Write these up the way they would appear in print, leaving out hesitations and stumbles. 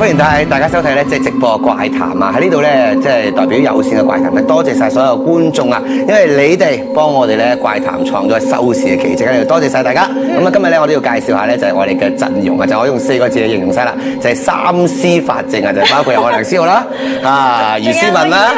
歡迎大家收睇咧，即係直播怪談啊！喺呢度咧，即係代表有線嘅怪談咧，多謝晒所有觀眾啊！因為你哋幫我哋咧怪談創咗收視嘅奇蹟喺度，多謝晒大家。咁啊，今日咧我都要介紹下咧，就係我哋嘅陣容啊，就我用4個字嚟形容晒啦，就係三司法正啊，就包括有我梁思浩啦，余思文啦，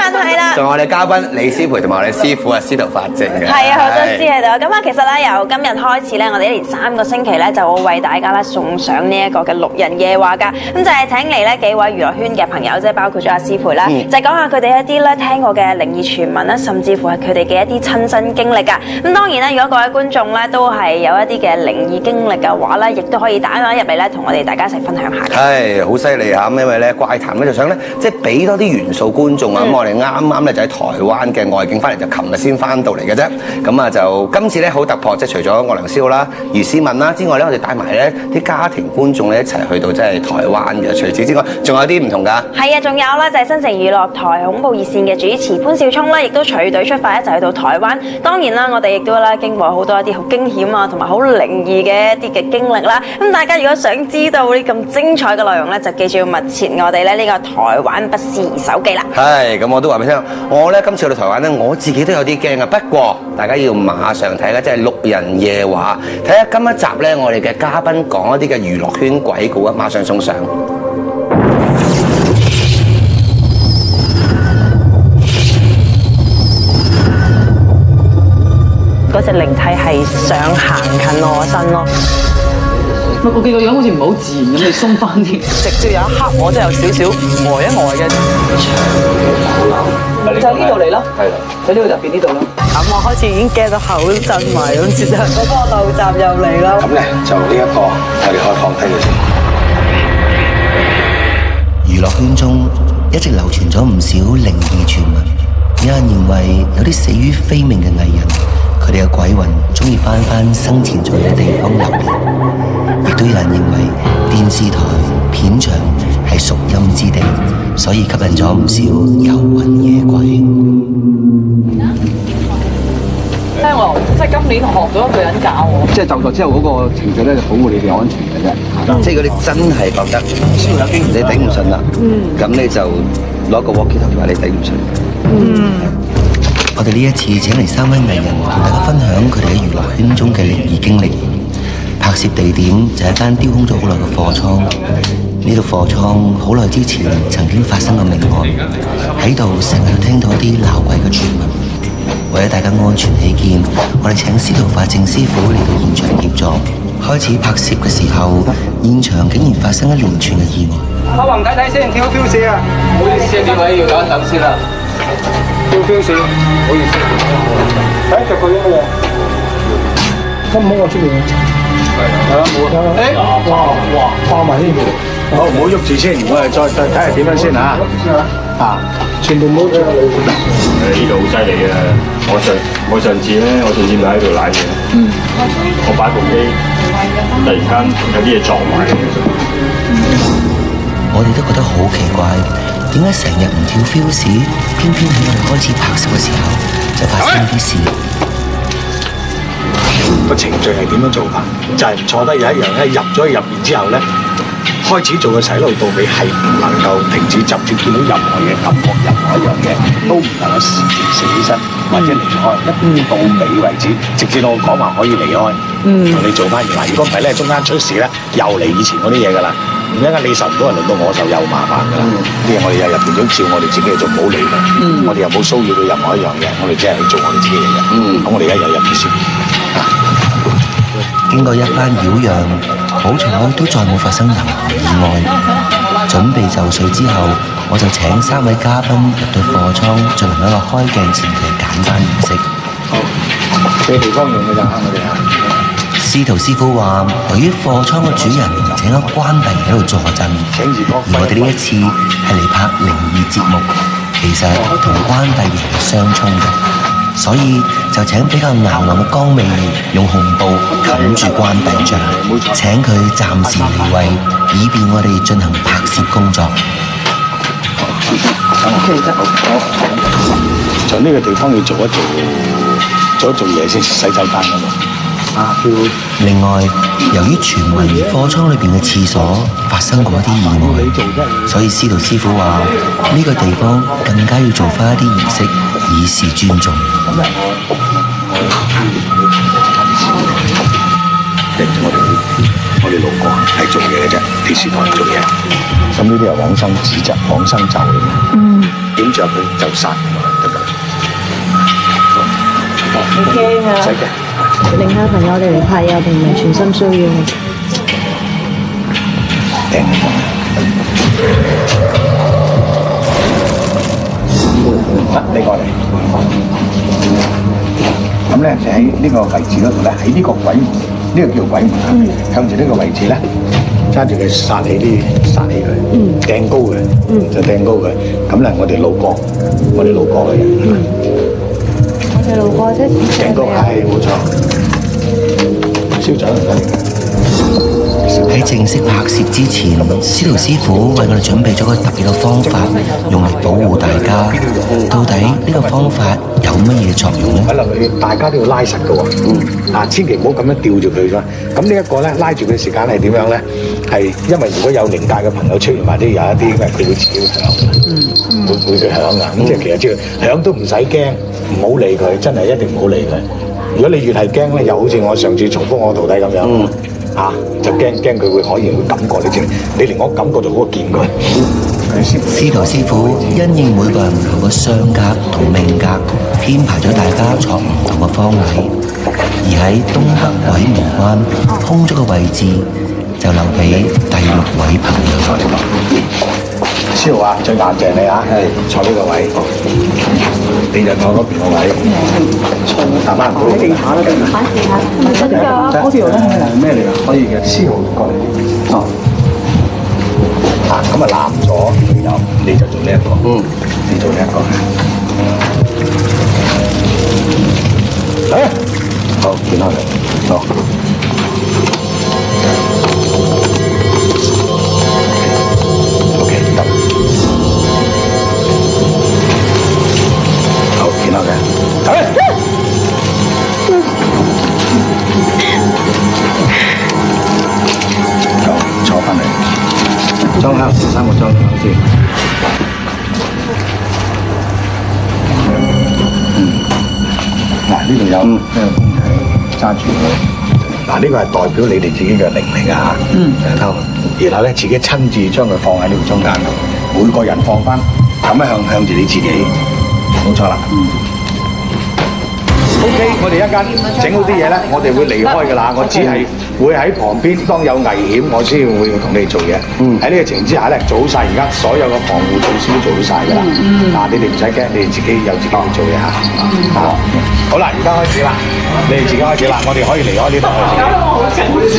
仲有我哋嘉賓李思培同埋我哋師傅啊司徒法正嘅。係啊，好多師喺度。咁啊，其實咧由今日開始咧，我哋一連3個星期咧就會為大家咧送上呢一個嘅6人夜話㗎。咁就係請嚟咧幾位娛樂圈嘅朋友，即係包括咗阿師培啦，就係講下佢哋一啲咧聽過嘅靈異傳聞啦，甚至乎係佢哋嘅一啲親身經歷㗎。咁當然咧，如果各位觀眾咧都係有一啲嘅靈異經歷嘅話咧，亦都可以打電話入嚟咧，同我哋大家一齊分享下嘅。係好犀利啊！咁因為咧怪談咧就想咧，即係俾多啲元素觀眾啊。咁我哋啱啱咧就喺台灣嘅外景翻嚟，就琴日先翻到嚟嘅啫。咁啊就今次咧好突破，即係除咗我梁思浩啦、余思文啦之外咧，我哋帶埋咧啲家庭觀眾咧一齊去到即係台灣嘅。除此之外，仲有啲唔同㗎。係啊，仲有啦，就係新城娛樂台恐怖熱線嘅主持潘少聰啦，亦都隨隊出發一齊去到台灣。當然啦，我哋亦都啦經過好多一啲好驚險啊，同埋好靈異嘅一啲嘅經歷啦。咁大家如果想知道呢咁精彩嘅內容咧，就記住要密切我哋咧呢個台灣不思議手記啦。係，咁我都話俾你聽，我咧今次去到台灣咧，我自己都有啲驚啊。不過大家要馬上睇咧，即係6人夜話，睇下今一集咧，我哋嘅嘉賓講一啲嘅娛樂圈鬼故啊，馬上送上。嗰隻靈體係想行近我身咯。我見個樣好似唔係好自然咁，你鬆翻啲。直接有一刻我真係有少少呆一呆嘅。就喺呢度嚟咯，係啦，喺呢度入邊呢度咯。咁我開始已經驚到口震埋咁，先得。嗰個陋習又嚟啦。咁咧就呢一個，我哋可以放低佢先。娛樂圈中一直流傳咗唔少靈異傳聞，有人認為有啲死於非命嘅藝人，佢哋嘅鬼魂中意翻生前在嘅地方留連，亦都有人認為電視台片場係屬陰之地，所以吸引咗唔少遊魂野鬼。我即係今年學咗一個人教我，即係就座之後嗰個程序咧，就保護你哋安全嘅啫。即係嗰啲真係覺得需要有經驗，你頂唔順啦，咁你就攞個 walkie talkie話你頂唔順。我哋呢一次請嚟3位藝人同大家分享佢哋喺娛樂圈中嘅靈異經歷。拍攝地點就係一間丟空咗好耐嘅貨倉，呢度貨倉好耐之前曾經發生過命案，喺度成日都聽到一啲鬧鬼嘅傳聞。為咗大家安全起見，我哋請司徒法正師傅嚟到現場協助。開始拍攝嘅時候，現場竟然發生一連串嘅意外。阿宏睇睇先，跳士啊！唔好意思啊，呢位要等一等先啦。跳士，唔好意思。睇着佢啲乜嘢？咁唔好我出面。係啊，冇啊。哇，掛埋呢條。好，唔好喐住先，我哋再睇下點樣先嚇。全部冇咗。呢度好犀利嘅，我上次咪喺度瀨嘢，我擺部機，突然間有啲嘢撞埋。我哋都覺得好奇怪，點解成日唔跳 fuse，偏偏喺我哋開始拍攝嘅時候就發生啲事？個程序係點樣做法？就係坐低有一樣咧，入咗去入面之後咧，開始做嘅洗腦到尾係唔能夠停止，就算見到任何嘢、感覺任何一樣嘢，都唔能夠自然死起身或者離開，一到尾為止，直至到我講話可以離開，同你做翻嘢。嗱，如果唔係咧，中間出事咧，又嚟以前嗰啲嘢㗎啦。而家你受唔到，輪到我受又麻煩㗎啦。啲嘢我哋又入邊總照我哋自己去做，唔好理佢。我哋又冇騷擾到任何一樣嘢，我哋只係去做我哋自己嘅嘢。咁我哋而家又入邊先。經過一番擾攘，好彩都再冇發生任何意外。準備就緒之後，我就請3位嘉賓入到貨倉進行一個開鏡前嘅簡單儀式。好，俾地方用㗎咋，我哋嚇。司徒師傅話，由於貨倉嘅主人請咗關帝喺度坐鎮，而我哋呢一次係嚟拍靈異節目，其實同關帝爺相衝嘅，所以就請比較硬朗嘅江美儀用紅布冚住關帝像，請佢暫時離位，以便我哋進行拍攝工作。就呢個地方要做一做嘢先，洗手間㗎嘛。另外，由於傳聞貨倉裏邊嘅廁所發生過一啲意外，所以司徒師傅話呢個地方更加要做翻一啲儀式，以示尊重。我哋路過係做嘢嘅啫，電視台做嘢。咁呢啲係往生紙質、往生咒嚟嘅。點着佢就殺得㗎。你驚啊？唔使驚。另外朋友哋嚟拍嘢定唔係全心需要？掟你過嚟。咁咧就喺呢個位置嗰度咧，喺呢個鬼門，呢個叫鬼門啊。向住呢個位置咧，揸住佢殺起佢，掟高佢，就掟高佢。咁咧我哋路過嘅人，我哋路過啫，掟高係冇錯，燒獎嚟嘅。喺正式拍攝之前，司徒師傅為我哋準備咗個特別嘅方法，用嚟保護大家。到底呢個方法有乜嘢作用呢？可能大家都要拉實嘅喎，千祈唔好咁樣吊住佢㗎。咁呢一個咧，拉住佢時間係點樣咧？係因為如果有靈界嘅朋友出現，或者有一啲嘅，佢會自己會響嘅，會佢響啊。咁即係其實即係響都唔使驚，唔好理佢，真係一定唔好理佢。如果你越係驚咧，又好似我上次重複我徒弟咁樣。就驚佢會可以會感覺你知，你連我感覺就好過見佢。司徒師傅因應每個人唔同嘅相格同命格，編排咗大家坐唔同嘅方位，而喺東北鬼門關空咗個位置，就留俾第6位朋友。師傅啊，最硬淨你啊，坐呢個位，你就坐嗰邊個位，搭翻好地下啦，得唔得？嗰條咧係咩嚟㗎？可以嘅，師傅過嚟。咁啊攬咗你就做呢一個，你做呢一個。好，轉開嚟，好。坐翻嚟，裝香，3個裝香先。嗱，呢度有呢個公仔揸住佢。嗱，呢個係代表你哋自己嘅靈嚟㗎嚇。然後咧，自己親自將佢放喺呢個中間度，每個人放翻咁樣向住你自己，冇錯啦。OK， 我哋一間整好啲嘢咧，我哋會離開㗎啦。我只係會喺旁邊，當有危險，我先會同你做嘢。喺呢個情形之下咧，做好晒而家所有嘅防護措施都做好晒㗎啦。你哋唔使驚，你哋自己有自己去做嘢嚇。好啦，而家開始啦，你哋自己開始啦，我哋可以離開呢度。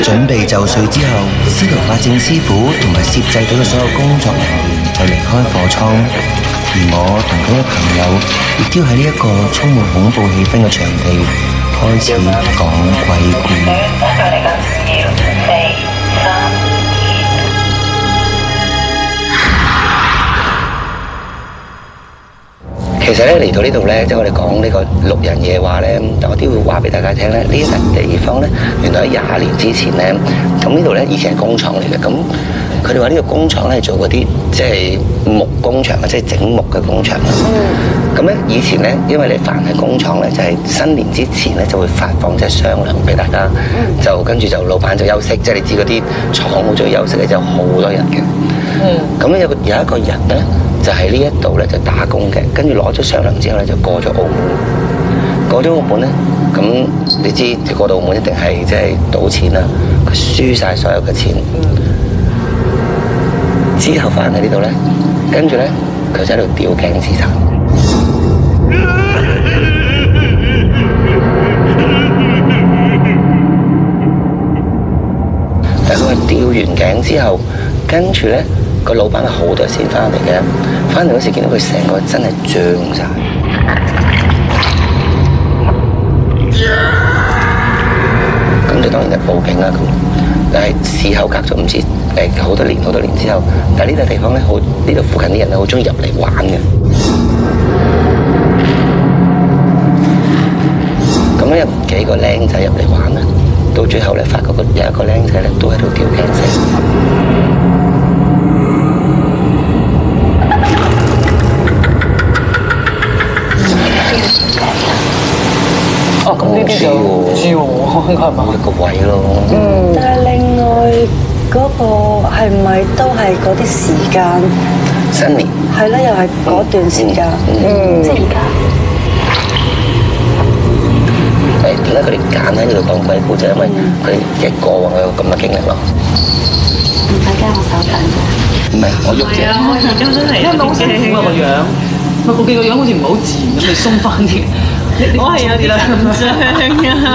準備就緒之後，司徒法正師傅同埋攝製隊嘅所有工作人員就離開貨倉。而我同佢嘅朋友亦都喺呢一個充滿恐怖氣氛嘅場地開始講鬼故。其實咧嚟到呢度咧，即係我哋講呢個6人夜話咧，我都會話俾大家聽咧，呢一笪地方咧，原來喺20年之前咧，咁呢度咧以前係工廠嚟嘅，咁佢哋話呢個工廠咧做嗰啲即係木工場啊，即係整木嘅工場啊。咁咧以前咧，因為你凡係工廠咧，就係新年之前咧就會發放即係雙糧俾大家，就跟住就老闆就休息，即係你知嗰啲廠好中意休息咧，就好多人嘅。咁咧有一個人咧。就喺呢一度咧就打工嘅，跟住攞咗雙糧之後咧就過咗澳門，過咗澳門咧，咁你知過到澳門一定係即係賭錢啦，佢輸晒所有嘅錢，之後翻嚟呢度咧，跟住咧佢就喺度吊頸自殺。但係佢話吊完頸之後，跟住咧。個老闆係好多錢翻嚟嘅，翻嚟嗰時見到佢成個真係脹晒，咁就當然係報警啦。咁但係事後隔咗唔知好多年之後，但係呢笪地方咧好，呢度附近啲人咧好中意入嚟玩嘅。咁咧有幾個僆仔入嚟玩啦，到最後咧，發覺有一個僆仔咧都喺度吊頸死。哦，咁呢啲就唔知喎，應該係嘛？一個位咯。但係另外嗰個係咪都係嗰啲時間？新年係啦，又係嗰段時間。即係而家。點解佢哋揀喺呢度講鬼故，就因為佢哋嘅過往有咁嘅經歷咯。唔使驚，我手震。唔係，我喐啫。因為好辛苦啊個樣，我見個樣好似唔係好自然咁，你鬆翻啲。我係有啲緊張啊！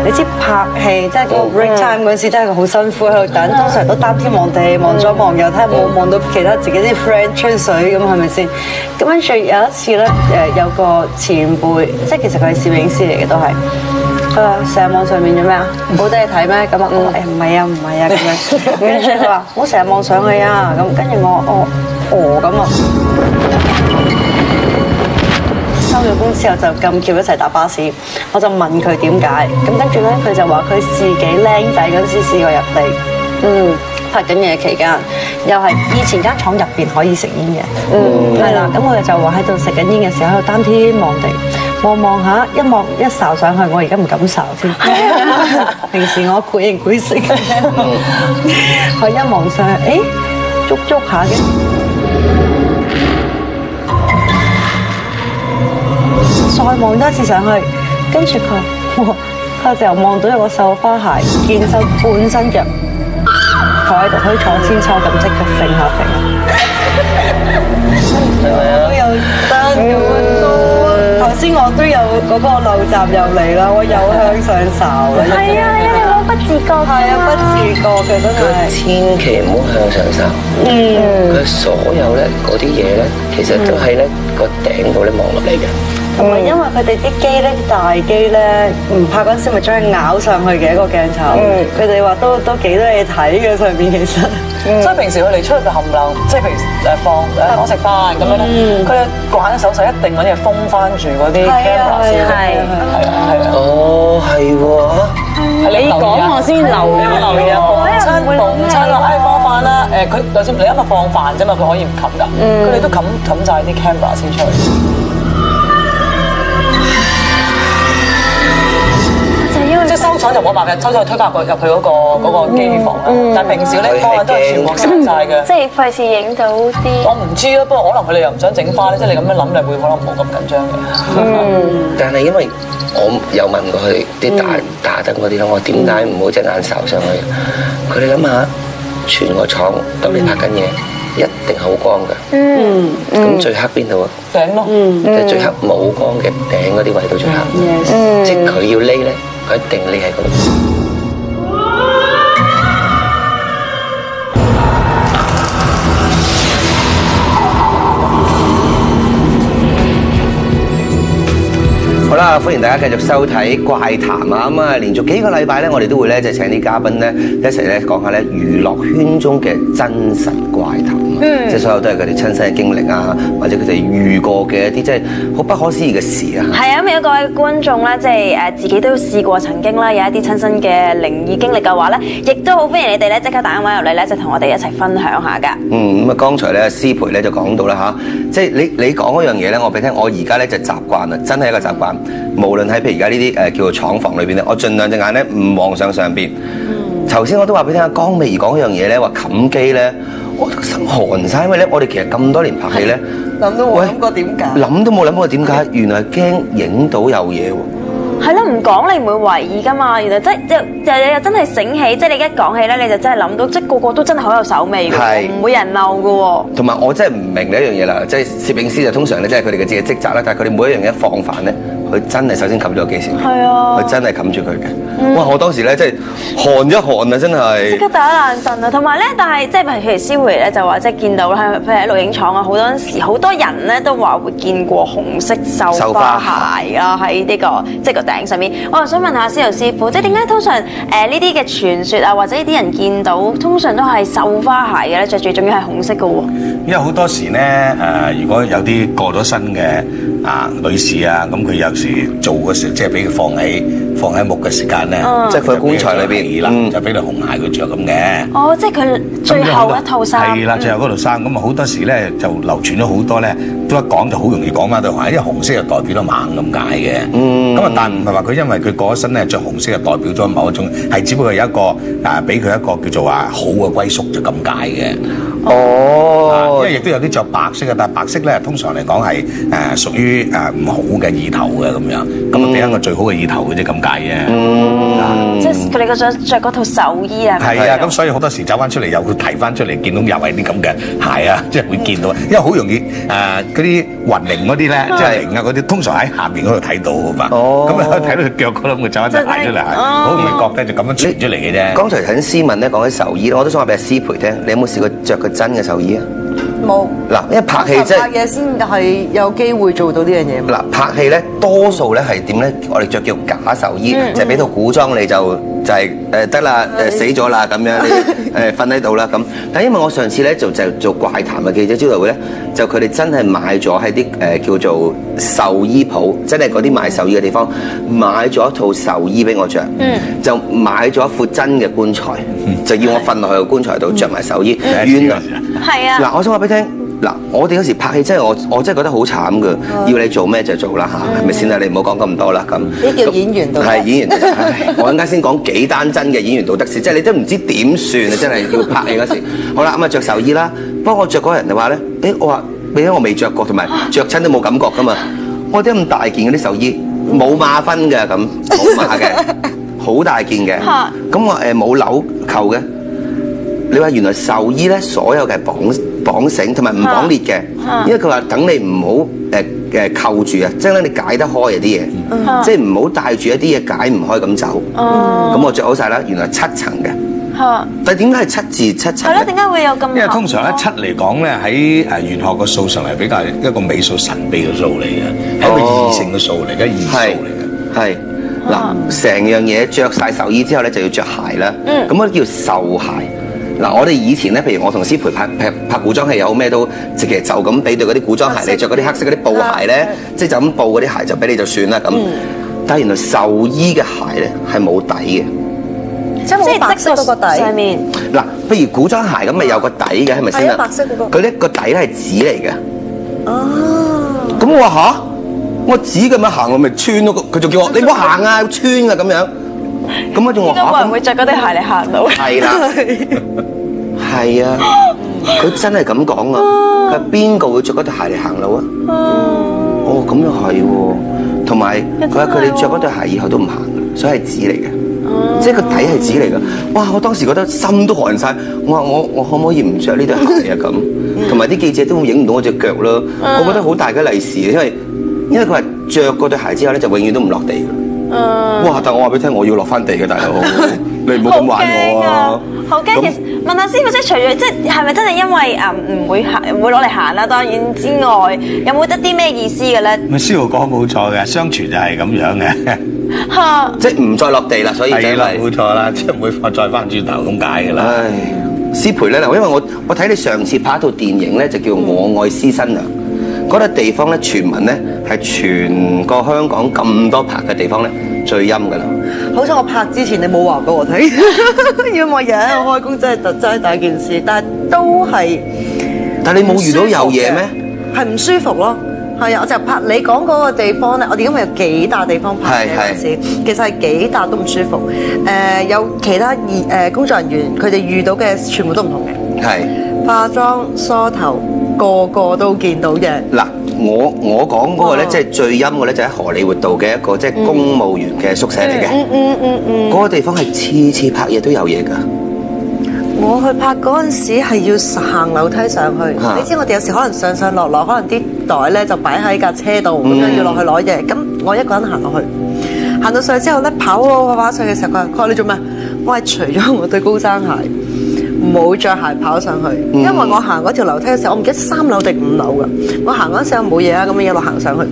你知拍戲即係個 break time 嗰陣時真係好辛苦喺度等，通常都擔天望地，望左望右，睇下冇望到其他自己啲 friend 吹水咁係咪先？咁跟住有一次咧，有個前輩，即係其實佢係攝影師嚟嘅都係。佢話成日網上面做咩啊？冇得你睇咩？咁啊，我話唔係啊，唔係啊咁樣。跟住佢話唔好成日望上去啊。咁跟住我咁啊。收咗工之後就咁巧一齊搭巴士，我就問佢點解。咁跟住咧，佢就話佢自己僆仔嗰陣時試過入地。拍緊嘢期間，又係以前間廠入邊可以食煙嘅，係啦。咁我哋就話喺度食緊煙嘅時候，喺度擔天望地，望下一望一睄上去，我而家唔敢睄添。平時我攰型攰食嘅，我一望上去，捉下嘅，再望多一次上去，跟住佢就望到有個繡花鞋，健身半身腳。坐喺度可以坐千秋咁即刻揈下揈下，都有得咁多。頭先我都有嗰個陋習又嚟啦，我又向上睄啦。係啊，因為我不自覺。係啊，不自覺嘅真佢係。千祈唔好向上睄。佢所有咧嗰啲嘢咧，其實都喺咧個頂度咧望落嚟嘅。同埋因為佢哋啲機咧，大機咧，唔拍嗰陣時咪將佢咬上去嘅一個鏡頭。佢哋話都幾多嘢睇嘅上面其實。所以平時佢哋出去嘅冚唪唥，即係譬如放食飯咁樣咧，佢哋慣手勢一定揾嘢封翻住嗰啲 camera 先。係啊。哦，係喎。你講我先留意，留意啊！逢親啊，放飯啦，佢就算你因為放飯啫嘛，佢可以唔冚㗎，佢哋都冚晒啲 camera 先出去。即係收廠就冇辦法，收廠推返入去嗰個機房啦。但係平時咧放飯都係全部閂晒嘅。即係費事影到啲。我唔知啊，不過可能佢哋又唔想整花咧，即係你咁樣諗，你會可能冇咁緊張嘅。但係因為我有問過佢哋啲打燈嗰啲咯，我點解唔好隻眼睄上去？佢哋諗下，全個廠當你拍緊嘢，一定好光㗎。咁最黑邊度啊？頂咯。就係最黑冇光嘅頂嗰啲位到最黑。即係佢要匿咧，佢一定匿喺嗰度。好啦，歡迎大家繼續收睇《怪談》啊！咁啊，連續幾個禮拜咧，我哋都會咧就請啲嘉賓咧一齊咧講下咧娛樂圈中嘅真實怪談，即係所有都係佢哋親身嘅經歷啊，或者佢哋遇過嘅一啲即係好不可思議嘅事啊！係啊，咁有各位觀眾咧，即係自己都試過曾經啦，有一啲親身嘅靈異經歷嘅話咧，亦都好歡迎你哋咧即刻打電話入嚟咧，就同我哋一齊分享下㗎。咁啊，剛才咧師培咧就講到啦嚇，即係你講嗰樣嘢咧，我俾你聽，我而家咧就習慣啦，真係一個習慣。無論喺譬如而家呢啲叫做廠房裏邊咧，我盡量隻眼咧唔望上邊。頭先我都話俾你聽，江美儀講一樣嘢咧，話冚機咧，我都心寒晒，因為咧我哋其實咁多年拍戲咧，諗都冇諗過點解，諗都冇諗過點解，原來驚影到有嘢喎。係咯，唔講你唔會懷疑噶嘛。原來真係醒起，即係你一講起咧，你就真係諗到，即係個個都真係好有手尾嘅，唔會人漏嘅喎。同埋我真係唔明呢一樣嘢啦，即係攝影師就通常咧，即係佢哋嘅自己職責啦，但係佢哋每一樣嘢放飯咧，佢真係首先冚咗機先，係啊佢真係冚住佢嘅。哇！我當時咧真係寒一寒啊，真係。即刻打冷震啊！同埋咧，但係即係譬如思培咧就話，即係見到咧，譬如喺錄影廠啊，好多人咧都話會見過紅色繡花鞋啊喺呢個即係個頂上面。我又想問下司徒師傅，即係點解通常呢啲嘅傳說啊，或者呢啲人見到通常都係繡花鞋嘅咧，着住仲要係紅色嘅喎？因為好多時咧如果有啲過咗身嘅女士啊，咁佢有時做嘅時候，即係俾佢放喺木嘅時間咧，即係佢喺棺材裏邊啦，就俾條紅鞋佢着咁嘅。哦，即係佢最後一套衫。係啦，最後嗰套衫，咁啊好多時咧就流傳咗好多咧，都一講就好容易講翻對紅鞋，因為紅色就代表咗猛咁解嘅。咁啊，但唔係話佢因為佢過咗身咧着紅色就代表咗某一種，係只不過有一個俾佢一個叫做話好嘅歸宿就咁解嘅。因為亦都有啲着白色嘅，但係白色咧通常嚟講係屬於唔好嘅意頭嘅咁樣，咁啊俾一個最好嘅意頭嘅啫咁解嘅。即係佢哋着嗰套壽衣啊。係啊，咁所以好多時走翻出嚟又會提翻出嚟，見到又係啲咁嘅鞋啊，即係會見到，因為好容易嗰啲雲靈嗰啲咧，即係靈啊嗰啲，通常喺下邊嗰度睇到㗎嘛。咁啊睇到佢腳嗰度，佢走翻隻鞋出嚟，好容易覺得就咁樣傳出嚟嘅啫。剛才睇斯文咧講起壽衣，我都想話俾阿師培聽，你有冇試過着個真嘅壽衣啊？冇。嗱，因為拍戲即係拍嘢先係有機會做到呢樣嘢。嗱，拍戲咧多數咧係點咧？我哋着叫假壽衣，就係俾套古裝你就係得啦，死咗啦咁樣，你瞓喺度啦咁。但因為我上次咧就做怪談嘅記者招待會咧，就佢哋真係買咗喺啲叫做壽衣鋪，真係嗰啲賣壽衣嘅地方買咗一套壽衣俾我着，就買咗一副真嘅棺材，就要我瞓落去個棺材度着埋壽衣。原來係啊。嗱，我想話俾你聽。嗱，我哋嗰時拍戲真係我真係覺得好慘㗎，要你做咩就做啦嚇，係咪先啦？你唔好講咁多啦咁。呢叫演員道德。係演員道德。我陣間先講幾單真嘅演員道德事，即係你都唔知點算啊！真係要拍戲嗰時。好啦，咁啊着壽衣啦，不過我着嗰人就話咧，我話因為我未着過，同埋着親都冇感覺㗎嘛。我啲咁大件嗰啲壽衣冇碼分嘅咁，冇碼嘅，好大件嘅。咁我冇紐扣嘅。你話原來壽衣咧，所有嘅係綁繩同埋唔綁裂嘅，因為佢話等你唔好扣住啊，即係咧你解得開啊啲嘢，即係唔好帶住一啲嘢解唔開咁走。咁我着好晒啦，原來7層嘅。但係點解係7字7層？係咯，點解會有咁？因為通常咧7嚟講咧喺玄學個數上嚟比較一個尾數神秘嘅數嚟嘅，係一個異性嘅數嚟嘅，異數嚟嘅。係嗱，成樣嘢着晒壽衣之後咧就要着鞋啦。咁嗰啲叫壽鞋。嗱，我哋以前咧，譬如我同師培拍古裝戲有咩都，其實就咁俾對嗰啲古裝鞋，你着嗰啲黑色嗰啲布鞋咧，即係就咁布嗰啲鞋就俾你就算啦咁。但係原來壽衣嘅鞋咧係冇底嘅，即係冇白色嗰個底上面。嗱，譬如古裝鞋咁咪有個底嘅，係咪先啊？白色嗰個。佢咧個底咧係紙嚟嘅。哦。咁我話吓，我紙咁樣行我咪穿咯，佢就叫我你唔好行啊，穿啊咁樣。咁我仲話嚇，冇人會着嗰啲鞋嚟行到。係啦。係啊，佢真係咁講啊！佢話邊個會着嗰對鞋嚟行路啊？哦，咁又係喎。同埋佢話佢哋着嗰對鞋以後都唔行嘅，所以係紙嚟嘅，即係個底係紙嚟嘅。哇！我當時覺得心都寒晒。我話我可唔可以唔着呢對鞋啊？咁同埋啲記者都影唔到我隻腳咯。我覺得好大嘅利是，因為佢話着嗰對鞋之後咧，就永遠都唔落地嘅。哇！但我話俾你聽，我要落翻地嘅大佬，你唔好咁玩我啊！好驚！其實問下師傅，即係除咗即係咪真係因為唔會攞嚟行啦？當然之外，有冇得啲咩意思嘅咧？咪師傅講冇錯嘅，相傳就係咁樣嘅。嚇！即係唔再落地啦，所以係啦，冇錯啦，即係唔會再翻轉頭咁解嘅啦。唉，師培咧嗱，因為我睇你上次拍一套電影咧，就叫《我愛師新娘》。嗰個地方咧，傳聞咧係全個香港咁多拍嘅地方咧最陰㗎啦。好彩我拍之前你冇話俾我聽，因為我日日開工真係第一件事，但係都係。但係你冇遇到有嘢咩？係唔舒服咯，係啊！我就拍你講嗰個地方咧，我哋因為有幾笪地方拍嘅嗰陣時，其實係幾笪都唔舒服。有其他工作人員佢哋遇到嘅全部都唔同嘅。係化妝梳頭。個個都見到嘅。嗱，我講嗰個咧，即係最陰嘅咧，就喺荷里活道嘅一個即係公務員嘅宿舍嚟嘅。嗰個地方係次次拍嘢都有嘢㗎。我去拍嗰陣時係要行樓梯上去，你知我哋有時可能上落，可能啲袋咧就擺喺架車度，咁樣要落去攞嘢。咁我一個人行落去，行到上去之後咧，跑上去嘅時候，佢話你做咩？我係除咗我對高踭鞋，冇着鞋跑上去，因為我行嗰條樓梯嘅時候，我唔記得3樓定5樓㗎。我行嗰陣時候冇嘢啊，咁樣一路行上去。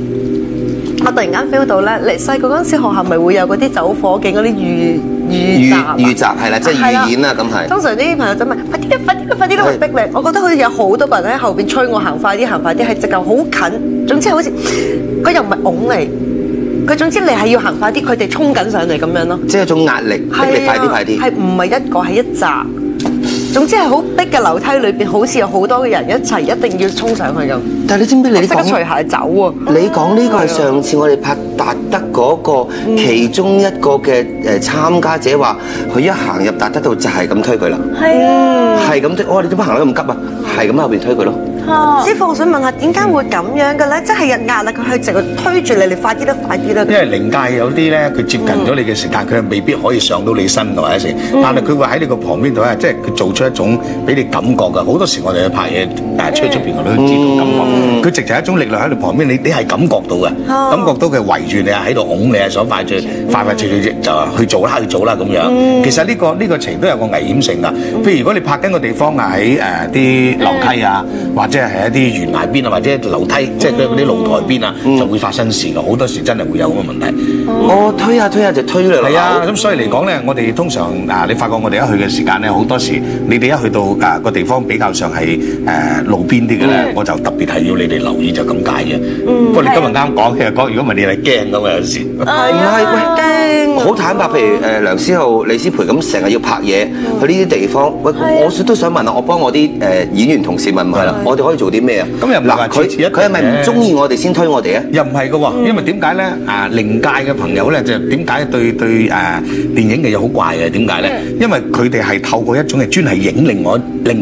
我突然間 feel 到咧，你細個嗰陣時學校咪會有嗰啲走火警嗰啲預預習係啦，即係預演啦，咁係。通常啲朋友就問快啲都會逼你，我覺得好似有好多個人喺後邊催我行快啲，係直頭好近。總之好似佢又唔係擁你，佢總之你係要行快啲，佢哋衝緊上嚟咁樣咯。即係一種壓力，逼你快啲快啲。係唔係一個係一紮？總之係好逼嘅樓梯裏邊，好似有好多嘅人一齊，一定要衝上去咁。但係你知唔知你識得除鞋走喎？你講呢個係上次我哋拍達德嗰個其中一個嘅參加者話，佢一行入達德度就係咁推佢啦。係啊，係咁推。我話你點解行得咁急啊？係咁喺後邊推佢咯。師傅，我想問下點解會咁樣嘅咧？即係有壓力，佢係直頭推住你，你快啲啦，快啲啦。因為靈界有啲咧，佢接近咗你嘅時間，佢係未必可以上到你身或者成，但係佢會喺你個旁邊度咧，即係佢做出一種俾你感覺㗎。好多時我哋去拍嘢，出邊我都知道感覺。佢直情係一種力量喺你旁邊，你係感覺到嘅，感覺到佢圍住你啊，喺度擁你啊，想快脆就去做啦咁樣。其實呢個程都有個危險性㗎。譬如如果你拍緊個地方啊，喺啲樓梯啊，或者係一啲懸崖邊啊，或者樓梯，即係佢嗰啲露台邊啊，就會發生事㗎。好多時真係會有咁嘅問題。我推下就推咗嚟。係啊，咁所以嚟講咧，我哋通常你發覺我哋一去嘅時間咧，好多時你哋一去到個地方比較上係路邊啲嘅咧，我就特別係要你哋留意就咁解嘅。不過你今日啱講嘅講，如果唔係你係驚咁啊有時。唔係喂，好坦白，譬如梁思浩、李思培咁成日要拍嘢去呢啲地方，喂，我都想問下，我幫我啲演員同事問係啦，我哋可以做啲咩啊？咁又唔係話佢係咪唔中意我哋先推我哋啊？又唔係嘅喎，因為點解咧？靈界嘅朋友咧，就點解對電影嘅嘢好怪嘅？點解咧？因為佢哋係透過一種係專係影另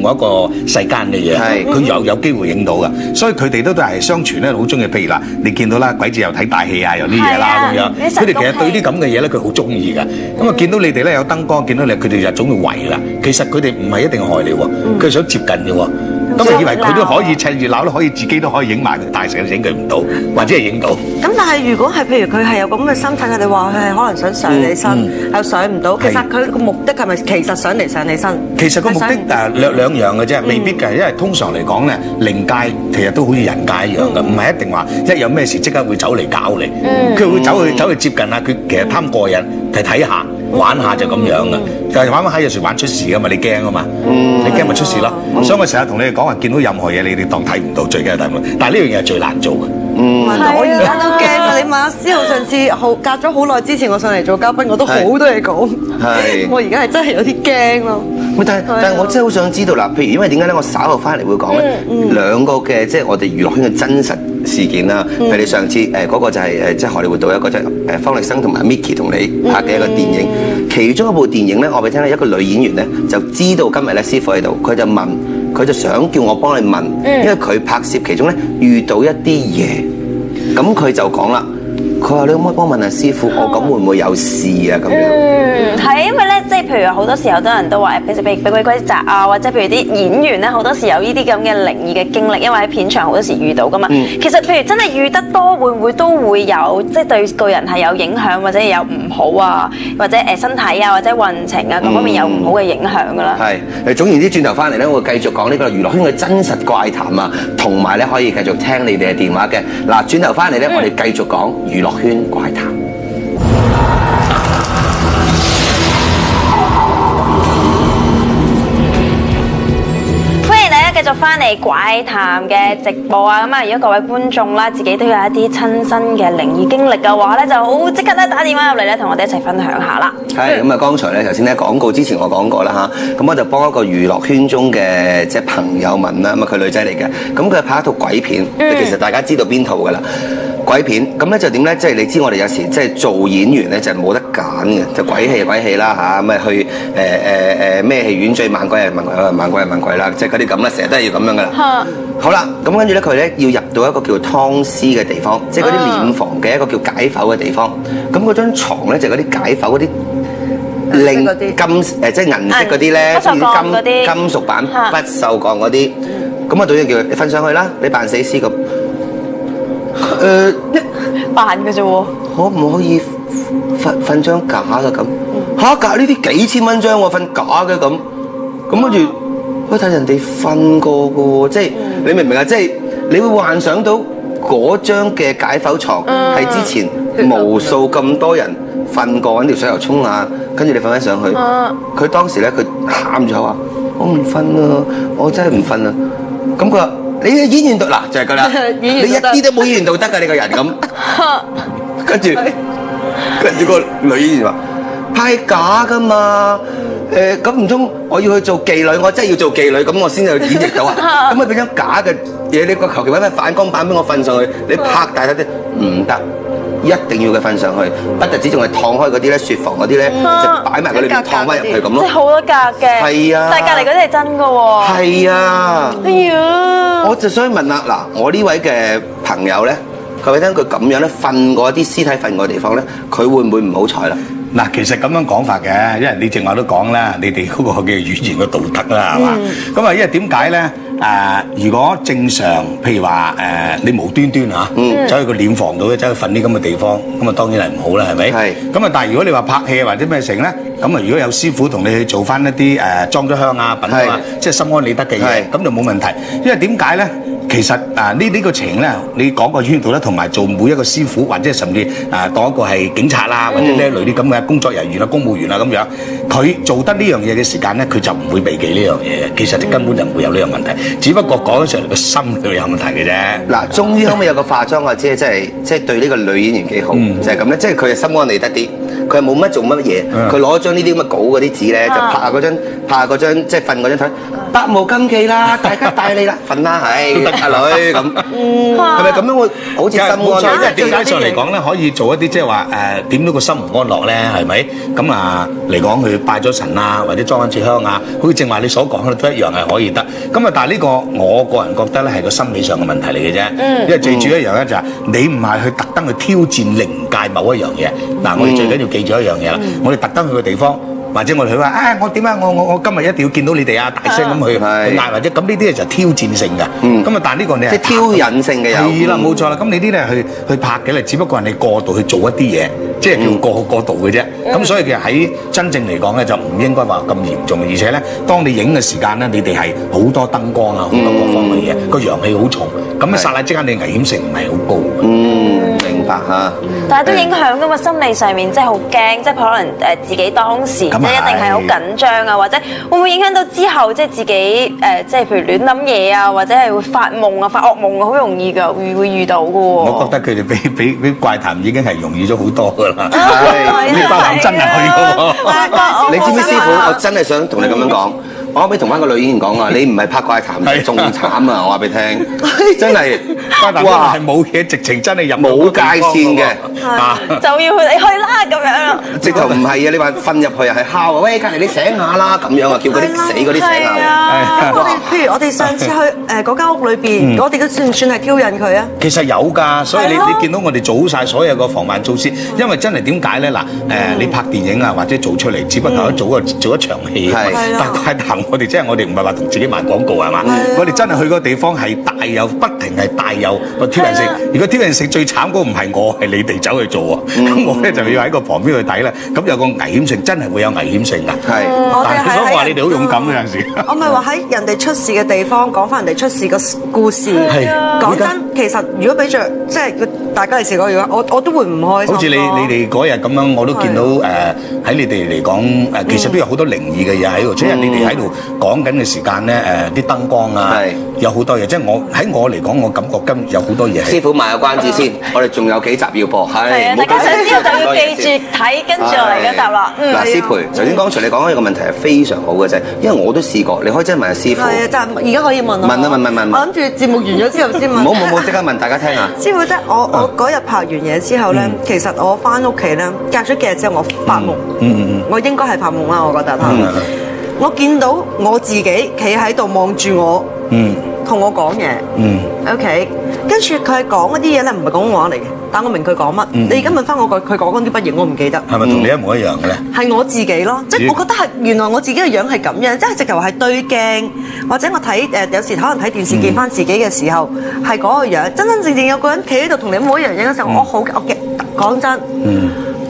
外一個世間嘅嘢，佢有機會影到嘅，所以佢哋都係相傳咧，好中意。譬如嗱，你見到啦，鬼子又睇大戲啊，有啲嘢啦咁樣，佢哋其實對啲咁嘅嘢咧，佢好中意嘅。咁啊，見到你哋咧有燈光，見到你，佢哋就總會圍啦。其實佢哋唔係一定害你喎，佢係想接近嘅喎。咁啊，以為佢都可以趁熱鬧都可以自己都可以影埋，但係成日影佢唔到，或者係影到。咁但係如果係譬如佢係有咁嘅心態，佢哋話佢係可能想上你身，又上唔到。其實佢個目的係咪其實想嚟上你身？其實個目的兩樣嘅啫，未必嘅，因為通常嚟講咧，靈界其實都好似人界一樣嘅，唔係一定話一有咩事即刻會走嚟搞你。佢會走去接近下，佢其實貪過癮，係睇下玩下就咁樣嘅。就係玩下有時玩出事噶嘛，你驚啊嘛，你驚咪出事咯。所以我成日同你哋講話，見到任何嘢你哋當睇唔到，最驚係睇唔到。但係呢樣嘢係最難做嘅。我而家都驚啊！你問阿思浩上次隔咗好耐之前，我上嚟做嘉賓，我都好多嘢講。係，我而家係真係有啲驚咯。但係我真係好想知道啦。譬如因為點解咧？我稍後翻嚟會講咧兩個嘅即係我哋娛樂圈嘅真實事件啦。譬如你上次嗰個就係即係荷里活道一個即係方力申同埋 Micky 同你拍嘅一個電影，其中一部電影咧，我俾你聽咧，一個女演員咧就知道今日咧師傅喺度，佢就問。佢就想叫我幫你問，因為佢拍攝其中咧遇到一啲嘢，咁佢就講啦。佢話：你可唔可以幫我問下師傅，我咁會唔會有事啊？咁樣係因為咧，即係譬如好多時候，多人都話，譬如俾鬼鬼責啊，或者譬如啲演員咧，好多時有呢啲咁嘅靈異嘅經歷，因為喺片場好多時遇到噶嘛。其實譬如真係遇得多，會唔會都會有即係對個人係有影響，或者有唔好啊，或者身體啊，或者運程啊各方面有唔好嘅影響噶啦。係總言之，轉頭翻嚟咧，我會繼續講呢個娛樂圈嘅真實怪談啊，同埋咧可以繼續聽你哋嘅電話嘅。嗱，轉頭翻嚟咧，我哋繼續講娛樂圈怪談。歡迎大家繼續翻嚟怪談嘅直播啊！咁啊，如果各位觀眾啦，自己都有一啲親身嘅靈異經歷嘅話咧，就好即刻咧打電話入嚟咧，同我哋一齊分享下啦。係咁啊！剛才咧頭先咧廣告之前我講過啦嚇，咁我就幫一個娛樂圈中嘅即係朋友問啦，咁啊佢女仔嚟嘅，咁佢拍一套鬼片，其實大家知道邊套㗎啦。鬼片咁咧就點咧？即係你知我哋有時即係做演員咧就冇得揀嘅，就鬼戲啦嚇，咁啊去咩戲院最猛鬼係猛鬼啦，即係嗰啲咁啦，成日都係要咁樣噶啦。好啦，咁跟住咧佢咧要入到一個叫湯屍嘅地方，即係嗰啲殮房嘅一個叫解剖嘅地方。咁嗰張牀咧就嗰啲解剖嗰啲金即係銀色嗰啲咧，金屬板不鏽鋼嗰啲。咁啊，對住叫你瞓上去啦，你扮死屍咁。扮嘅啫喎。可唔可以瞓張假嘅咁？嚇，假呢啲幾千蚊張喎，瞓假嘅咁。咁跟住去睇人哋瞓過嘅喎，即係你明唔明啊？即係你會幻想到嗰張嘅解剖床係之前無數咁多人瞓過，揾條水喉沖下，跟住你瞓翻上去。佢當時咧，佢喊咗話：我唔瞓啊，我真係唔瞓啊！咁佢話：你嘅演員道嗱就係㗎啦，你一啲都冇演員道德㗎，你個人咁。跟住個女演員話：拍假㗎嘛。咁唔通我要去做妓女？我真係要做妓女，咁我先有演繹到啊！咁啊變咗假嘅嘢，你個求其揾塊反光板俾我瞓上去，你拍大啲唔得，一定要佢瞓上去，不特止仲係燙開嗰啲咧，雪房嗰啲咧，就擺埋佢裏面燙翻入去咁咯。即係好多格嘅。係啊。但係隔離嗰啲係真㗎喎。係啊。哎呀！我就想問啦，嗱，我呢位嘅朋友咧，佢話聽佢咁樣咧瞓過啲屍體瞓過嘅地方咧，佢會唔會唔好彩啦？嗱，其實咁樣講法嘅，因為你正話都講啦，你哋嗰個嘅語言嘅道德啦，係嘛？咁啊，因為點解咧？如果正常，譬如話你無端端走去個殮房度咧，走去瞓啲咁嘅地方，咁啊當然係唔好啦，係咪？係。咁啊，但係如果你話拍戲或者咩成咧，咁啊如果有師傅同你去做翻一啲裝咗香啊、品啊，即係心安理得嘅嘢，咁就冇問題。因為點解咧？其實呢個情咧，你講個圈度咧，同埋做每一個師傅或者甚至當一個係警察啦，或者呢一類啲咁嘅工作人員啊、公務員啊咁樣，佢做得呢樣嘢嘅時間咧，佢就唔會避忌呢樣嘢嘅。其實根本就唔會有呢樣問題，只不過講上嚟個心裏有問題嘅啫。嗱，終於後尾有個化妝嘅姐，即係對呢個女演員幾好，就係咁咧，即係佢係心安理得啲，佢係冇乜做乜嘢，佢攞張呢啲咁嘅稿嗰啲紙咧，就拍下嗰張即係瞓嗰張台，百無禁忌啦，大家帶你啦，瞓啦，係。阿女咁，係咪咁樣會好似心安？冇錯，因為點解上嚟講咧，可以做一啲即係話點到個心唔安樂咧，係咪？咁嚟講，佢拜咗神啊，或者裝翻支香啊，好似正話你所講都一樣係可以得。咁但係呢個我個人覺得咧係個心理上嘅問題嚟嘅啫。因為最主要一樣咧就係你唔係去特登去挑戰靈界某一樣嘢。嗱，我哋最緊要記住一樣嘢啦，我哋特登去個地方。或者我哋去話我點啊？我今日一定要見到你哋啊！大聲咁去嗌，或者咁呢啲就係挑戰性嘅。咁但係呢個你係即係挑釁性嘅有。係啦，冇錯啦。咁你啲咧去拍嘅咧，只不過係你過度去做一啲嘢，即係叫過度嘅啫。咁所以其實喺真正嚟講咧，就唔應該話咁嚴重。而且咧，當你影嘅時間咧，你哋係好多燈光啊，好多各方面嘅嘢，個陽氣好重。咁一剎那之間，你危險性唔係好高。明白嚇。但係都影響㗎嘛，心理上面即係好驚，即係可能自己當時。即係一定係好緊張啊，或者會唔會影響到之後即係自己即係譬如亂諗嘢啊，或者係會發夢啊、發惡夢啊，好容易㗎，會遇到㗎喎。我覺得佢哋比怪談已經係容易咗好多㗎啦。係，呢怪談真係去㗎喎。你知唔知師傅？我真係想同你咁樣講。我可唔可以同翻個女演員講啊？你唔係拍怪談，仲慘啊！我話俾你聽，真係哇，係冇嘢，直情真係入冇界線嘅，就要你去啦咁樣。直頭唔係啊！你話瞓入去啊，係敲啊！喂，隔離你醒下啦咁樣啊，叫嗰啲死嗰啲醒下。譬如我哋上次去嗰間屋裏邊，我哋都算唔算係挑釁佢啊？其實有㗎，所以你見到我哋做晒所有個防範措施，因為真係點解咧？嗱你拍電影啊，或者做出嚟，只不過做一場戲，但怪談。我哋我哋唔係話同自己賣廣告係嘛？我哋真係去個地方係大有不停係大有個挑釁性。如果挑釁性最慘嗰個唔係我，係你哋走去做喎。咁我咧就要喺個旁邊去睇咧。咁有個危險性，真係會有危險性㗎。係，但係所以話你哋好勇敢嗰陣時。我咪話喺人哋出事嘅地方講翻人哋出事嘅故事。係，講真，其實如果俾着即係大家嚟試過嘅話，我都會唔開心。好似你哋嗰日咁樣，我都見到喺你哋嚟講其實都有好多靈異嘅嘢喺度。即係你哋喺度。講緊嘅時間咧，啲燈光啊，有好多嘢，即係我嚟講，我感覺今有好多嘢。師傅賣個關子先，我哋仲有幾集要播，係。大家想知道就要記住睇，跟住落嚟嗰集啦。嗱，師培，頭先剛才你講緊一個問題係非常好嘅啫，因為我都試過，你可以真係問下師傅。係啊，就而家可以問我。問啊問。我諗住節目完咗之後先問。冇，即刻問大家聽下。師傅即係我嗰日拍完嘢之後咧，其實我翻屋企咧，隔咗幾日之後我發夢。我應該係發夢啦，我覺得嚇。我見到我自己企喺度望住我，同我講嘢。OK，跟住佢係講嗰啲嘢咧，唔係廣東話嚟嘅，但我明佢講乜。你而家問翻我佢講嗰啲乜嘢，我唔記得。係咪同你一模一樣嘅咧？係我自己咯，即係我覺得係原來我自己嘅樣係咁樣，即係直頭係對鏡，或者我睇有時可能睇電視見翻自己嘅時候係嗰個樣，真真正正有個人企喺度同你一模一樣嘅時候，我驚講真，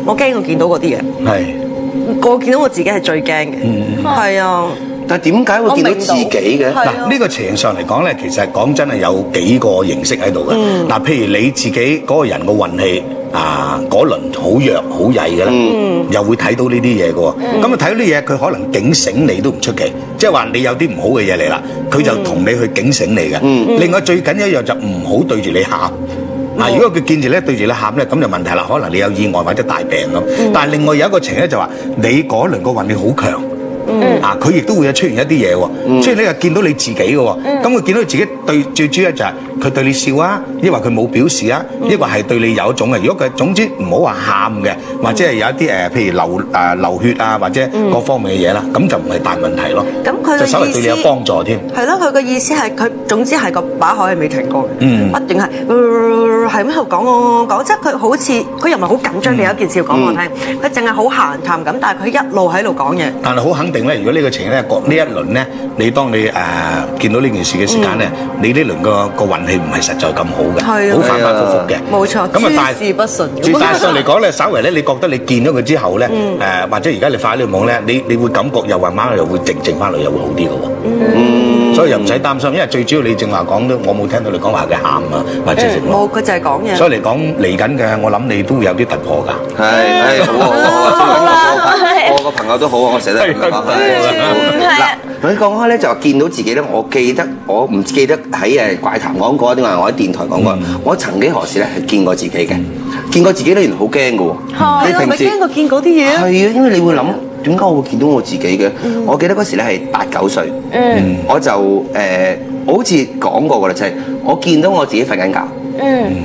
我驚我見到嗰啲嘢，我見到我自己係最驚嘅，係啊。但係點解會見到自己嘅？嗱，呢個情上嚟講咧，其實講真係有幾個形式喺度嘅。嗱，譬如你自己嗰個人個運氣嗰輪好弱好曳嘅咧，又會睇到呢啲嘢嘅喎。咁啊睇到啲嘢，佢可能警醒你都唔出奇，即係話你有啲唔好嘅嘢嚟啦，佢就同你去警醒你嘅。另外最緊要一樣就唔好對住你喊。嗱，如果佢見住咧對住你喊咧，咁就問題啦，可能你有意外或者大病咁。但係另外有一個情咧就話，你嗰輪個運氣好強。佢亦都會有出現一啲嘢喎，所以你又見到你自己嘅喎，咁佢見到自己對最主要就係佢對你笑啊，抑或佢冇表示啊，抑或係對你有一種嘅。如果佢總之唔好話喊嘅，或者係有一啲譬如流血啊，或者各方面嘅嘢啦，咁就唔係大問題咯。咁佢就稍微對你有幫助添。係咯，佢嘅意思係佢總之係個把口係未停過嘅，不斷係係咁喺度講，即係佢好似佢又唔係好緊張，你有一件事要講我聽，佢淨係好閒談咁，但係佢一路喺度講嘢。但係好肯定咧，如果呢個情咧，呢一輪咧，你當你見到呢件事嘅時間咧，你呢輪個運氣唔係實在咁好嘅，好反反覆覆嘅。冇錯，咁啊，諸事不順。絕大上嚟講咧，稍為咧，你覺得你見咗佢之後咧，或者而家你發呢個夢咧，你會感覺又慢慢又會靜翻嚟，又會好啲嘅喎。所以又唔使擔心，因為最主要你正話講都，我冇聽到你講話佢喊啊，或者食冇，佢就係講嘢。所以嚟講嚟緊嘅，我諗你都會有啲突破㗎。係我個朋友都好啊，我成日都咁樣講。嗱，你講開咧就話見到自己咧，我唔記得喺怪談講過，定係我喺電台講過。我曾幾何時咧係見過自己嘅，見過自己咧原來好驚嘅喎。你平時驚過見嗰啲嘢？係啊，因為你會諗點解我會見到我自己嘅？我記得嗰時咧係8、9歲，我就我好似講過㗎啦，就係我見到我自己瞓緊覺。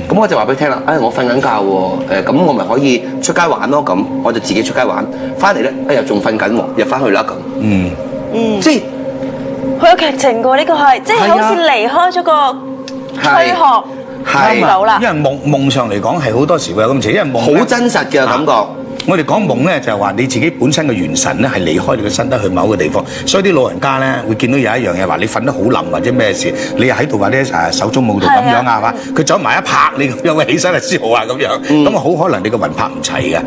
咁我就話俾佢聽啦，我瞓緊覺喎，咁我咪可以出街玩咯，咁我就自己出街玩，翻嚟咧，又仲瞓緊喎，入翻去啦咁。即係好有劇情㗎呢個係，即係好似離開咗個軀殼，睇唔到啦。因為夢上嚟講係好多時會有咁情，因為夢好真實嘅感覺。我哋講夢咧，就係話你自己本身嘅元神咧係離開你嘅身體去某個地方，所以啲老人家咧會見到有一樣嘢話你瞓得好冧或者咩事，你又喺度或者手中冇度咁樣啊嘛，佢走埋一拍你咁樣，起身啊絲毫啊咁樣，咁啊好可能你個魂魄唔齊嘅，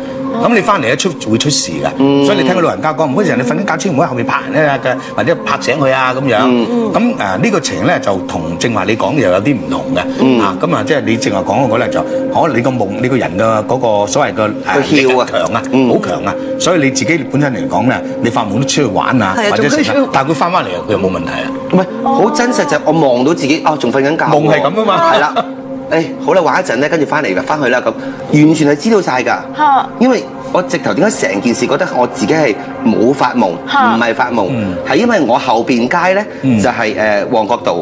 咁你翻嚟會出事嘅，所以你聽個老人家講，唔好人哋瞓緊覺千唔好喺後面拍人咧嘅，或者拍醒佢啊咁樣，咁呢個情咧就同正話你講又有啲唔同嘅，咁啊即係你正話講嗰個咧就可能你個夢你個人嘅嗰個所謂嘅力強啊，好強啊，所以你自己本身嚟講咧，你發夢都出去玩啊，或者但係佢翻嚟佢又冇問題啊，唔係好真實就我望到自己仲瞓緊覺，夢係咁啊嘛，係啦。好啦，玩一陣咧，跟住翻去啦，咁完全係知道晒㗎。因為我直頭點解成件事覺得我自己係冇發夢，唔係發夢，係因為我後邊街咧就係旺角道，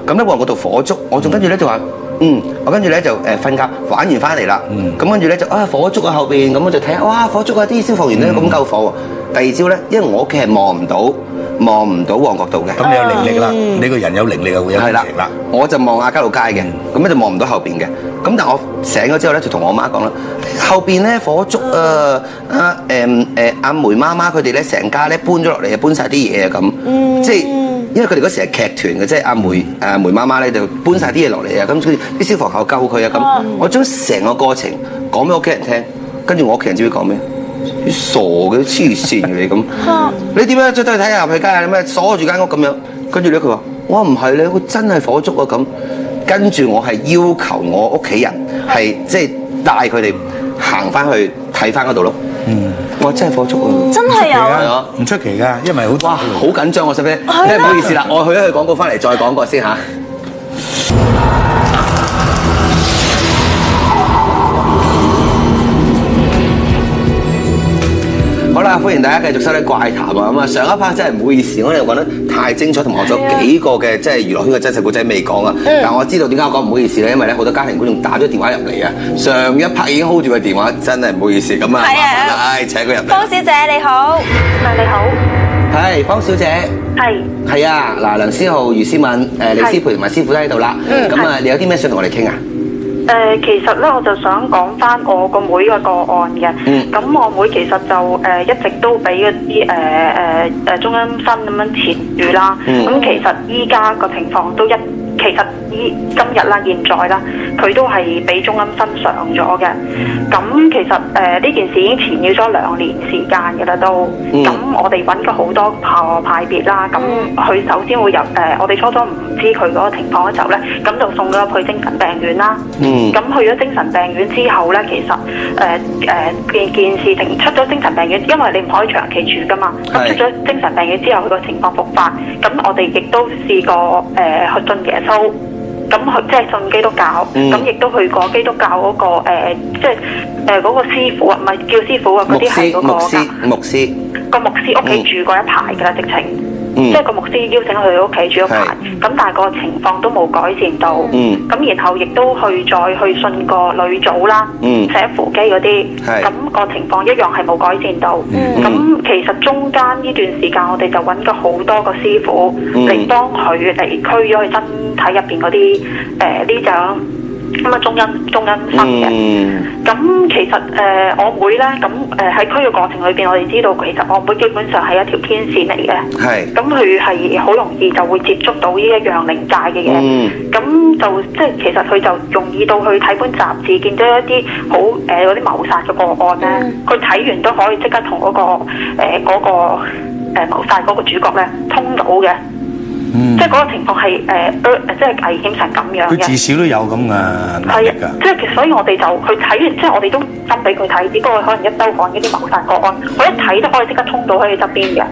咁咧旺角道火燭，我仲跟住咧就話我跟住咧就瞓覺玩完翻嚟啦，咁跟住咧就火燭啊後邊，咁我就睇下哇火燭啊啲消防員咧咁救火喎。第二朝咧，因為我屋企係望唔到旺角道嘅，咁你有靈力啦，你個人有靈力就會有靈力啦。我就望亞皆老街嘅，咁咧就望唔到後邊嘅。咁但係我醒咗之後咧，就同我媽講啦，後邊咧火燭阿梅媽媽佢哋咧成家咧搬咗落嚟啊，搬晒啲嘢啊咁，即係因為佢哋嗰時係劇團嘅，即係阿梅媽媽咧就搬晒啲嘢落嚟啊，咁啲消防口救佢啊咁，我將成個過程講俾屋企人聽，跟住我屋企人知唔知講咩？啲傻嘅，黐線嘅你咁，你點樣出去睇下入去街啊？你咩鎖住間屋咁樣？跟住咧佢話：我唔係咧，佢真係火燭啊咁。跟住我係要求我屋企人係即係帶佢哋行翻去睇翻嗰度咯。我真係火燭啊！真係有啊！唔出奇㗎，因為哇好緊張，我使唔使？唔好意思啦，我去一去廣告翻嚟再講過先嚇。好啦，歡迎大家繼續收睇怪談啊！咁啊，上一 part 真係唔好意思，我哋講得太精彩，同埋仲有幾個嘅即係娛樂圈嘅真實故仔未講啊！但我知道點解我講唔好意思咧，因為咧好多家庭觀眾打咗電話入嚟啊！上一 part 已經 hold 住個電話，真係唔好意思咁啊！係啊，請佢入嚟。方小姐你好，你好。係方小姐。係啊，嗱，梁思浩、余思敏、李思培同埋師傅都喺度啦。咁啊，你有啲咩想同我哋傾啊？其實咧，我就想講翻我個妹嘅個案嘅。咁我妹其實就一直都俾嗰啲中陰身咁樣纏住啦。咁其實依家個情況都其實今日啦、現在啦，佢都係俾中陰身上咗嘅。咁其實呢件事已經纏繞咗2年時間嘅啦都。咁我哋揾咗好多派別啦。咁佢首先會入我哋初初唔知佢嗰個情況嘅時候咧，咁就送咗去精神病院啦。咁去咗精神病院之後咧，其實件事情出咗精神病院，因為你唔可以長期住噶嘛。咁出咗精神病院之後，佢個情況復發。咁我哋亦都試過去信耶穌。咁佢即係信基督教，咁亦都去過基督教嗰個即係嗰個師傅啊，唔係叫師傅啊，嗰啲係嗰個牧師個牧師屋企住過一排㗎啦，直情。即係個牧師邀請佢屋企住一排，咁但係個情況都冇改善到，咁然後亦都再去信個女組啦，寫符機嗰啲，咁個情況一樣係冇改善到。咁其實中間呢段時間，我哋就揾咗好多個師傅嚟幫佢嚟驅咗佢身體入邊嗰啲呢種咁啊中陰身嘅。咁其實我妹咧，咁喺驅嘅過程裏邊，我哋知道其實我妹基本上係一條天線嚟嘅。咁佢係好容易就會接觸到呢一樣靈界嘅嘢。咁就即係其實佢就容易到去睇本雜誌，見到一啲好嗰啲謀殺嘅個案咧，佢睇完都可以即刻同嗰個謀殺嗰個主角咧通到嘅。即係嗰個情況係即係危險成咁樣嘅。佢至少都有咁嘅能力㗎。即係所以我哋就去睇完，即係我哋都分俾佢睇，只不過可能一兜看嗰啲謀殺個案，我一睇都可以即刻衝到喺佢側邊嘅。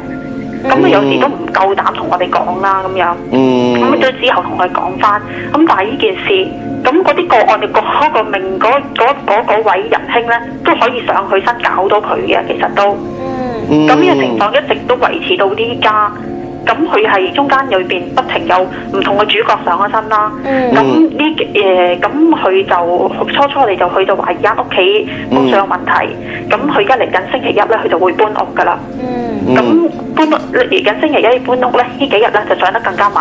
咁佢有時都唔夠膽同我哋講啦，咁樣。咁都之後同佢講翻。咁但係呢件事，咁嗰啲個案嘅嗰個命嗰位仁兄咧，都可以上去身搞到佢嘅，其實都。咁呢個情況一直都維持到呢家。咁佢係中間裏邊不停有唔同嘅主角上咗身啦。咁咁佢就初我哋就去到懷疑間屋企風水有問題。咁佢而家嚟緊星期一咧，佢就會搬屋噶啦。咁搬屋嚟緊星期一搬屋咧，呢幾日咧就上得更加密。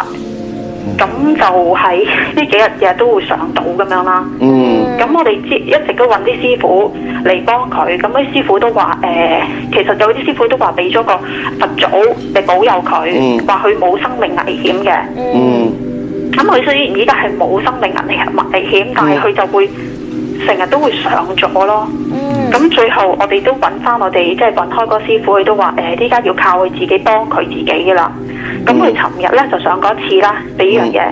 咁就喺呢幾日日都會上到咁樣啦。咁我哋一直都揾啲師傅嚟幫佢，咁啲師傅都話其實有啲師傅都話俾咗個佛祖嚟保佑佢，話佢冇生命危險嘅。咁佢雖然依家係冇生命危險，但係佢就會成日都會上咗咯。咁最後我哋都揾翻我哋即係揾開個師傅，佢都話依家要靠佢自己幫佢自己嘅啦。咁佢尋日咧就上過一次啦，俾呢樣嘢。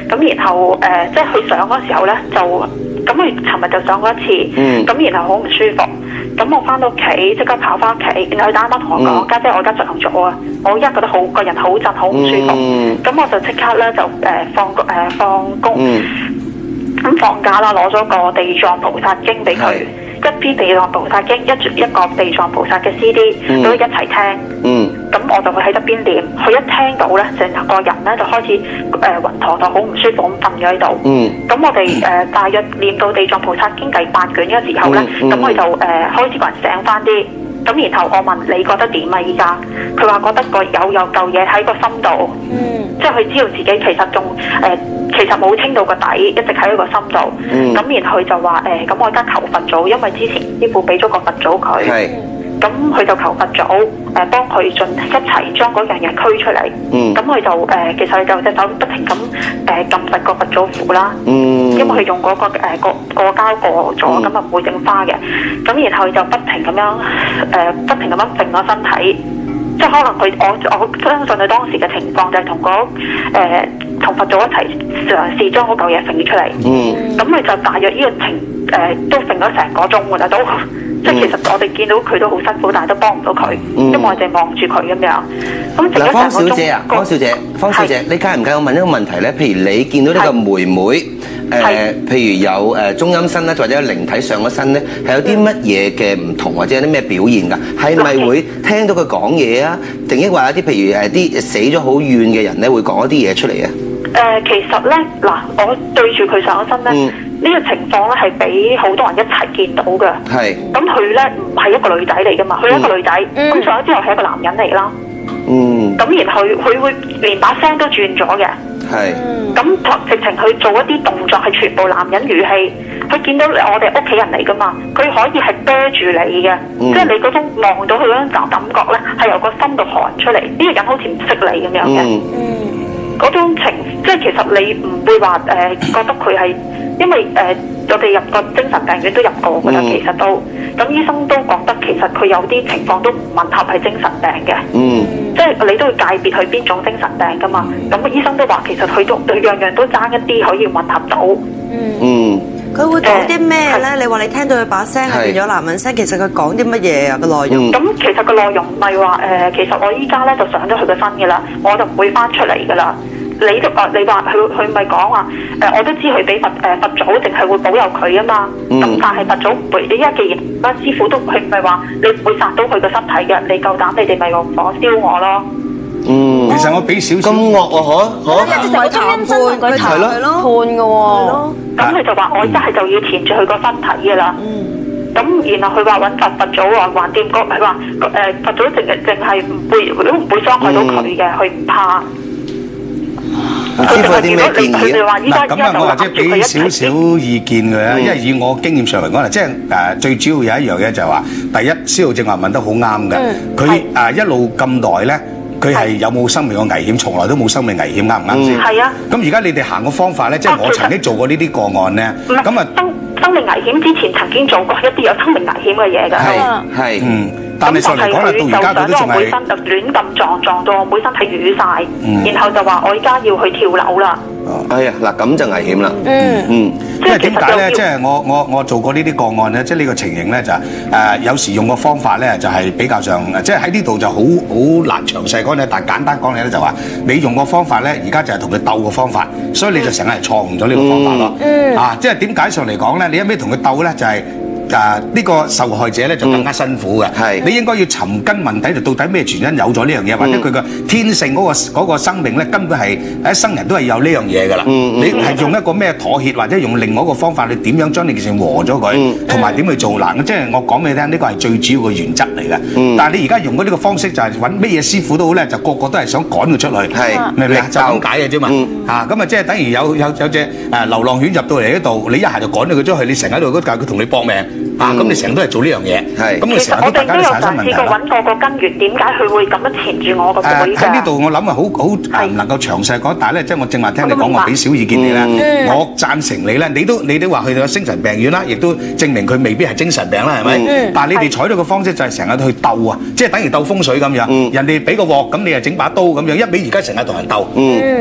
咁然後即係佢上嗰時候咧就，咁佢尋日就上過一次。咁然後好唔舒服。咁我翻到屋企即刻跑翻屋企，然後佢打電話同我講：家姐，我而家上咗啊！我而家覺得個人好震，好唔舒服。咁我就即刻咧就放工，咁放假啦，攞咗個地藏菩薩經俾佢。一篇地藏菩薩經，一個地藏菩薩嘅 CD，都一齊聽。咁我就會喺側邊念，佢一聽到咧，成個人咧就開始暈陀陀，好唔舒服咁瞓咗喺度。咁我哋大約念到地藏菩薩經第8卷嘅時候咧，咁佢就開始個人醒翻啲。咁然後我問你覺得點啊？依家佢話覺得有嚿嘢喺個心度，即係佢知道自己其實仲其實冇清到個底，一直喺個心度。咁然後佢就話咁我而家求佛祖，因為之前師傅俾咗個佛祖佢。咁佢就求佛祖幫佢一齊將嗰樣嘢驅出嚟。咁佢就其實佢就隻手不停咁撳實個佛祖符啦。因為佢用嗰個過膠過咗，咁啊唔會整花嘅。咁然後佢就不停咁樣揈個身體。即係可能我相信佢當時嘅情況就係同佛祖一齊嘗試將嗰嚿嘢揈出嚟。咁佢就大約呢個都揈咗成個鐘㗎啦，都即係其實我哋見到佢都好辛苦，但係都幫唔到佢，因為我哋望住佢咁樣。咁嗱，方小姐，你介唔介意我問一個問題咧？譬如你見到呢個妹妹，譬如有中陰身咧，或者有靈體上咗身咧，係有啲乜嘢嘅唔同，或者有啲咩表現㗎？係咪會聽到佢講嘢啊？定抑或有啲譬如啲死咗好遠嘅人咧，會講一啲嘢出嚟啊？其實咧，嗱，我對住佢上咗身咧。呢個情況咧係俾好多人一齊見到嘅。咁佢咧唔係一個女仔嚟噶嘛，佢係一個女仔。咁上咗之後係一個男人嚟啦。咁然後佢會連把聲都轉咗嘅。係。咁直情去做一啲動作係全部男人語氣，佢見到我哋屋企人嚟噶嘛，佢可以係啤住你嘅，即係你嗰種望到佢嗰種感覺咧，係由個心度寒出嚟，呢個人好似唔識你咁樣嘅。嗰種情，即係其實你唔會話覺得佢係，因為我哋入過精神病院都入過噶啦，其實都咁醫生都覺得其實佢有啲情況都唔吻合係精神病嘅，即係你都要界別去邊種精神病噶嘛。咁醫生都話其實佢樣樣都爭一啲可以吻合到。佢會講啲咩咧？你話你聽到佢把聲係變咗男人聲，其實佢講啲乜嘢啊？個內容？咁其實個內容唔係話其實我依家咧就上咗佢個身嘅啦，我就唔會翻出嚟噶啦。你話佢咪講話我都知佢俾佛祖淨係會保佑佢啊嘛。咁但係佛祖唔會，你依家既然阿師傅都佢唔係話你唔會殺到佢個身體嘅，你夠膽你哋咪用火燒我咯。其實我俾少少咁惡喎，即係中央身同佢談判嘅喎。咁佢就話我一係就要填住佢個身體嘅啦。咁然後佢話揾佛祖話橫掂個係話佛祖淨係唔會傷害到佢嘅，佢唔怕。師傅有啲咩建議？嗱咁啊，我或者俾少少意見佢啊，因為以我經驗上嚟講，即係最主要有一樣嘢就係話，第一，司徒正話問得好啱嘅，佢一路咁耐咧，佢係有冇生命嘅危險？從來都冇生命危險，啱唔啱先？係啊。咁而家你哋行個方法咧，即係我曾經做過呢啲個案咧，咁啊，生命危險之前曾經做過一啲有生命危險嘅嘢㗎。係但係上嚟講啦，到而家佢都仲係本身就亂咁撞到我本身係瘀晒，然後就話我而家要去跳樓啦。哎呀，嗱咁就危險啦。因為點解咧？即係我做過呢啲個案咧，即係呢個情形咧就有時用個方法咧就係比較上，即係喺呢度就好難詳細講咧，但係簡單講咧就話你用個方法咧，而家就係同佢鬥個方法，所以你就成日係錯誤咗呢個方法咯。即係點解上嚟講咧？你一味同佢鬥咧就係。呢個受害者咧就更加辛苦嘅，你應該要尋根問底，就到底咩原因有咗呢樣嘢，或者佢個天性嗰個生命咧根本係一生人都係有呢樣嘢㗎啦。你係用一個咩妥協，或者用另外一個方法，你點樣將呢件事和咗佢，同埋點去做嗱？即係我講俾你聽，呢個係最主要嘅原則嚟嘅。但係你而家用嗰呢個方式就係揾咩嘢師傅都好咧，就個個都係想趕佢出去，明唔明啊？就咁解嘅啫嘛。咁啊即係等於有隻流浪犬入到嚟呢度，你一下就趕咗佢出去，你成日喺度嗰架佢同你搏命。咁你成日都係做呢樣嘢，咁你成日都大家都產生問題啦。我哋都有嘗試過揾過個根源，點解佢會咁樣纏住我個背㗎？喺呢度我諗係好唔能夠詳細講，但係咧即係我正話聽你講，我俾少意見你啦。我贊成你咧，你都話去到精神病院啦，亦都證明佢未必係精神病啦，係咪？但係你哋採到個方式就係成日去鬥啊，即係等於鬥風水咁樣。人哋俾個鑊，咁你又整把刀咁樣，一味而家成日同人鬥。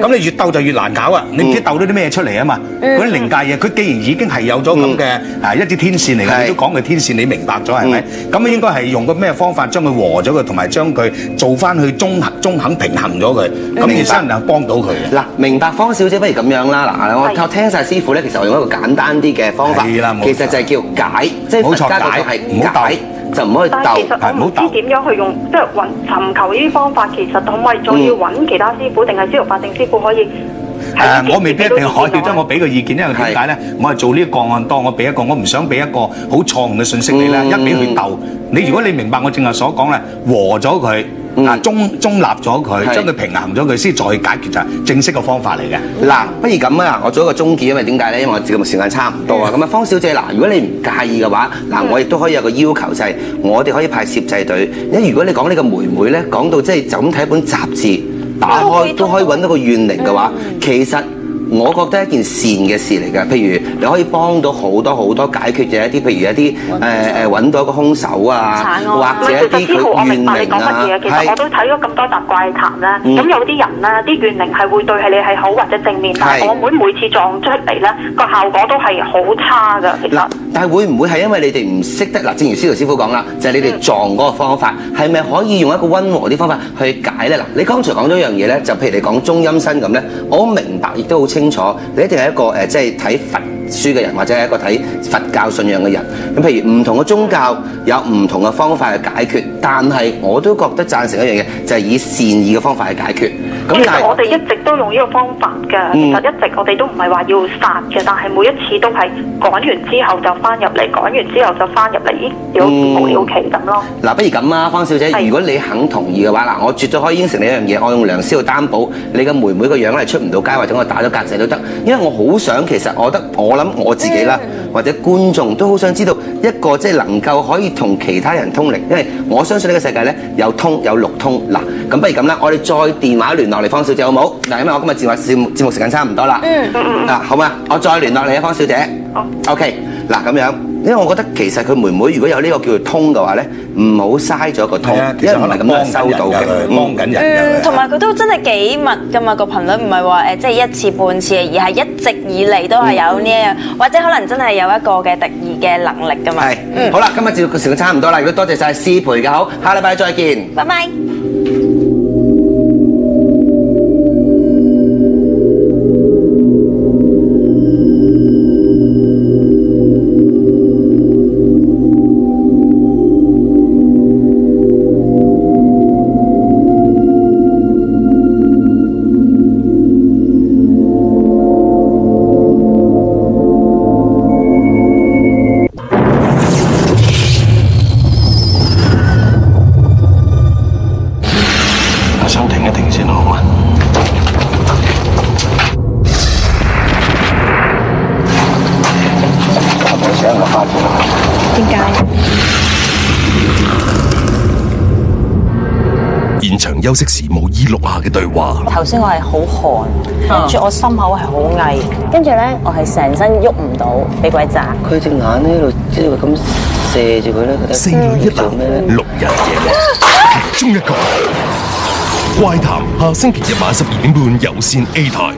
咁你越鬥就越難搞啊！你唔知鬥到啲咩出嚟啊嘛？嗰啲靈界嘢，佢既然已經係有咗咁嘅一啲天線嚟嘅，你都講嘅天線你明白咗係咪？咁應該係用個咩方法將佢和咗佢，同埋將佢做翻去中肯平衡咗佢，咁你先能夠幫到佢。嗱，明白，方小姐不如咁樣啦。嗱，我聽晒師傅咧，其實我用一個簡單啲嘅方法，其實就係叫解，即係佛家嗰個係解，就唔可以鬥。但係其實我唔知點樣去用，即係尋求呢啲方法，其實可唔可以仲要揾其他師傅，定係司徒法正師傅可以？我未必一定可以，即係我俾個意見，因為點解咧？我係做呢個個案多，我俾一個，我唔想俾一個好錯誤嘅信息你咧，一味去鬥。你如果你明白我正話所講咧，和咗佢。中立咗佢，將佢平衡咗佢，先再解決就係正式嘅方法嚟嘅。嗱，不如咁啊，我做一個終結，因為點解咧？因為我節目時間差唔多啊。咁啊，方小姐嗱，如果你唔介意嘅話，嗱，我亦都可以有個要求，就係我哋可以派攝製隊。因為如果你講呢個妹妹咧，講到即係就咁睇一本雜誌，打開都可以揾到個怨靈嘅話，其實我覺得係一件善嘅事嚟㗎。譬如你可以幫到好多解決嘅一啲，譬如一啲揾到一個兇手啊，或者一啲佢怨靈啊。其實我都睇咗咁多集怪談啦，咁有啲人咧，啲怨靈係會對你係好或者正面，但係我妹每次撞出嚟咧，個效果都係好差㗎。其實，但係會唔會係因為你哋唔識得嗱？正如司徒師傅講啦，就係你哋撞嗰個方法，係咪可以用一個溫和啲方法去解咧？嗱，你剛才講咗一樣嘢咧，就譬如你講中陰身咁咧，我好明白，亦都好清楚，你一定係一個即係睇佛書嘅人，或者係一個睇佛教信仰嘅人。咁譬如唔同嘅宗教有唔同嘅方法去解決，但係我都覺得贊成一樣嘢，就係以善意嘅方法去解決。咁但係其實我哋一直都用呢個方法嘅，其實一直我哋都唔係話要殺嘅，但係每一次都係趕完之後就翻入嚟，趕完之後就翻入嚟，咦，好似無了期咁咯。嗱，不如咁啊，方小姐，如果你肯同意嘅話，嗱，我絕對可以應承你一樣嘢，我用良師去擔保，你嘅妹妹個樣係出唔到街，或者我打咗格仔都得，因為我好想，其實我諗我自己啦，或者觀眾都好想知道一個即係能夠可以同其他人通靈，因為我相信呢個世界咧有通有六通。嗱，咁不如咁啦，我哋再電話聯絡你，方小姐好冇？嗱，因為我今日節目時間差唔多啦。嗱，好嘛，我再聯絡你啊，方小姐。OK，嗱咁樣，因為我覺得其實佢妹妹如果有呢個叫做通嘅話咧，唔好嘥咗個通，因為唔係咁樣收到嘅，幫緊人嘅。同埋佢都真係幾密㗎嘛，個頻率唔係話即係一次半次，而係一直以嚟都係有呢樣，或者可能真係有一個嘅特異嘅能力㗎嘛。係，好啦，今日節目時間差唔多啦，如果多謝晒師培嘅好，下禮拜再見，拜拜。想停一停先好嘛？係咪請我翻嚟？點解？現場休息時無意錄下嘅對話。頭先我係好寒，跟住我心口係好翳，跟住咧我係成身喐唔到，俾鬼砸。佢隻眼喺度即係咁射住佢咧，覺得四女一男，6人夜幕，其中一個怪談，下星期日晚12點半有線 A 台。